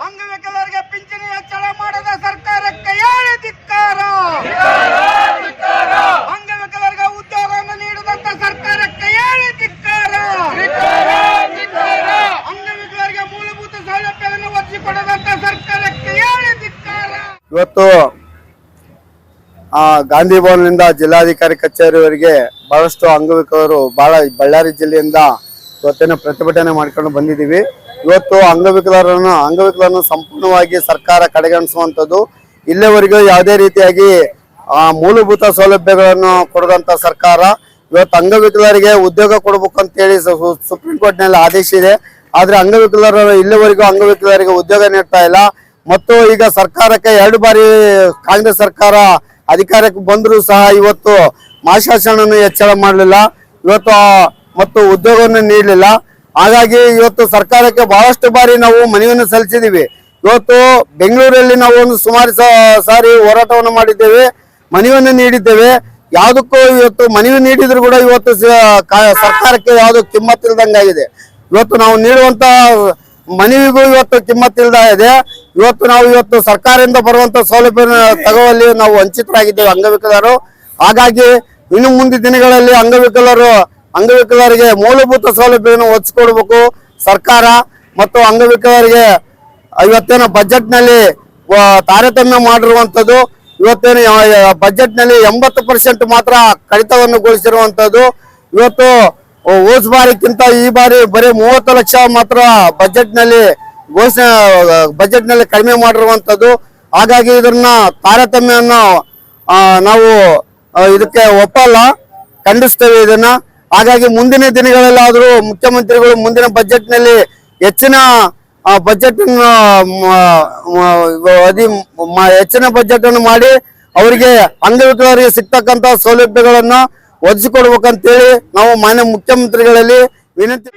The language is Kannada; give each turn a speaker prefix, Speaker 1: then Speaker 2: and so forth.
Speaker 1: ಅಂಗವಿಕಲರಿಗೆ ಪಿಂಚಣಿ ಹೆಚ್ಚಳ ಮಾಡದ ಸರ್ಕಾರಕ್ಕೆ ಹೇಳಿ ಧಿಕ್ಕಾರ. ಅಂಗವಿಕಲರಿಗೆ ಉದ್ಯೋಗವನ್ನು ನೀಡದಂತ ಸರ್ಕಾರಕ್ಕೆ ಹೇಳಿ ಧಿಕ್ಕಾರ. ಅಂಗವಿಕಲರಿಗೆ ಮೂಲಭೂತ ಸೌಲಭ್ಯವನ್ನು ಒದಗಿಸಿಕೊಡದಂತ ಸರ್ಕಾರಕ್ಕೆ ಹೇಳಿ ಧಿಕ್ಕಾರ.
Speaker 2: ಇವತ್ತು ಗಾಂಧಿ ಭವನದಿಂದ ಜಿಲ್ಲಾಧಿಕಾರಿ ಕಚೇರಿವರೆಗೆ ಬಹಳಷ್ಟು ಅಂಗವಿಕಲರು ಬಳ್ಳಾರಿ ಜಿಲ್ಲೆಯಿಂದ ಇವತ್ತಿನ ಪ್ರತಿಭಟನೆ ಮಾಡ್ಕೊಂಡು ಬಂದಿದ್ದೀವಿ. ಇವತ್ತು ಅಂಗವಿಕಲರನ್ನು ಸಂಪೂರ್ಣವಾಗಿ ಸರ್ಕಾರ ಕಡೆಗಣಿಸುವಂಥದ್ದು, ಇಲ್ಲಿವರೆಗೂ ಯಾವುದೇ ರೀತಿಯಾಗಿ ಮೂಲಭೂತ ಸೌಲಭ್ಯಗಳನ್ನು ಕೊಡದಂತ ಸರ್ಕಾರ ಇವತ್ತು ಅಂಗವಿಕಲರಿಗೆ ಉದ್ಯೋಗ ಕೊಡಬೇಕು ಅಂತೇಳಿ ಸುಪ್ರೀಂ ಕೋರ್ಟ್ನಲ್ಲಿ ಆದೇಶ ಇದೆ. ಆದ್ರೆ ಇಲ್ಲಿವರೆಗೂ ಅಂಗವಿಕಲರಿಗೆ ಉದ್ಯೋಗ ನೀಡ್ತಾ ಇಲ್ಲ. ಮತ್ತು ಈಗ ಸರ್ಕಾರಕ್ಕೆ 2 ಬಾರಿ ಕಾಂಗ್ರೆಸ್ ಸರ್ಕಾರ ಅಧಿಕಾರಕ್ಕೆ ಬಂದರೂ ಸಹ ಇವತ್ತು ಮಾಸಾಶನವನ್ನು ಹೆಚ್ಚಳ ಮಾಡಲಿಲ್ಲ ಮತ್ತು ಉದ್ಯೋಗವನ್ನು ನೀಡಲಿಲ್ಲ. ಹಾಗಾಗಿ ಇವತ್ತು ಸರ್ಕಾರಕ್ಕೆ ಬಹಳಷ್ಟು ಬಾರಿ ನಾವು ಮನವಿಯನ್ನು ಸಲ್ಲಿಸಿದ್ದೀವಿ. ಇವತ್ತು ಬೆಂಗಳೂರಲ್ಲಿ ನಾವು ಸುಮಾರು ಸಾರಿ ಹೋರಾಟವನ್ನು ಮಾಡಿದ್ದೇವೆ, ಮನವಿಯನ್ನು ನೀಡಿದ್ದೇವೆ. ಯಾವುದಕ್ಕೂ ಇವತ್ತು ಮನವಿ ನೀಡಿದ್ರು ಕೂಡ ಇವತ್ತು ಸರ್ಕಾರಕ್ಕೆ ಯಾವುದು ಕಿಮ್ಮತ್ತಿಲ್ದಂಗಾಗಿದೆ. ಇವತ್ತು ನಾವು ನೀಡುವಂತ ಮನವಿಗೂ ಇವತ್ತು ಕಿಮ್ಮತ್ತಿಲ್ದ ಇದೆ. ಇವತ್ತು ಸರ್ಕಾರದಿಂದ ಬರುವಂತ ಸೌಲಭ್ಯ ತಗೊಳ್ಳಿ ನಾವು ವಂಚಿತರಾಗಿದ್ದೇವೆ ಅಂಗವಿಕಲರು. ಹಾಗಾಗಿ ಇನ್ನು ಮುಂದಿನ ದಿನಗಳಲ್ಲಿ ಅಂಗವಿಕಲರಿಗೆ ಮೂಲಭೂತ ಸೌಲಭ್ಯವನ್ನು ಒದಗಿಸಿಕೊಡ್ಬೇಕು ಸರ್ಕಾರ. ಮತ್ತು ಅಂಗವಿಕಲರಿಗೆ ಇವತ್ತೇನು ಬಜೆಟ್ ನಲ್ಲಿ ತಾರತಮ್ಯ ಮಾಡಿರುವಂತದ್ದು, ಇವತ್ತೇನು ಬಜೆಟ್ ನಲ್ಲಿ 80% ಮಾತ್ರ ಕಡಿತವನ್ನು ಗೊಳಿಸಿರುವಂತದ್ದು. ಇವತ್ತು ಹೋದ ಬಾರಿಗಿಂತ ಈ ಬಾರಿ ಬರೀ 30 ಲಕ್ಷ ಮಾತ್ರ ಬಜೆಟ್ ನಲ್ಲಿ ಕಡಿಮೆ ಮಾಡಿರುವಂತದ್ದು. ಹಾಗಾಗಿ ಇದನ್ನ ತಾರತಮ್ಯವನ್ನು ನಾವು ಇದಕ್ಕೆ ಒಪ್ಪಲ್ಲ, ಖಂಡಿಸ್ತೇವೆ ಇದನ್ನ. ಹಾಗಾಗಿ ಮುಂದಿನ ದಿನಗಳಲ್ಲಾದರೂ ಮುಖ್ಯಮಂತ್ರಿಗಳು ಮುಂದಿನ ಬಜೆಟ್ ನಲ್ಲಿ ಹೆಚ್ಚಿನ ಬಜೆಟ್ ಅನ್ನು ಮಾಡಿ ಅವರಿಗೆ ಅಂಗವಿಕಲರಿಗೆ ಸಿಗ್ತಕ್ಕಂತ ಸೌಲಭ್ಯಗಳನ್ನ ಒದಗಿಸಿಕೊಡ್ಬೇಕಂತೇಳಿ ನಾವು ಮಾನ್ಯ ಮುಖ್ಯಮಂತ್ರಿಗಳಲ್ಲಿ ವಿನಂತಿ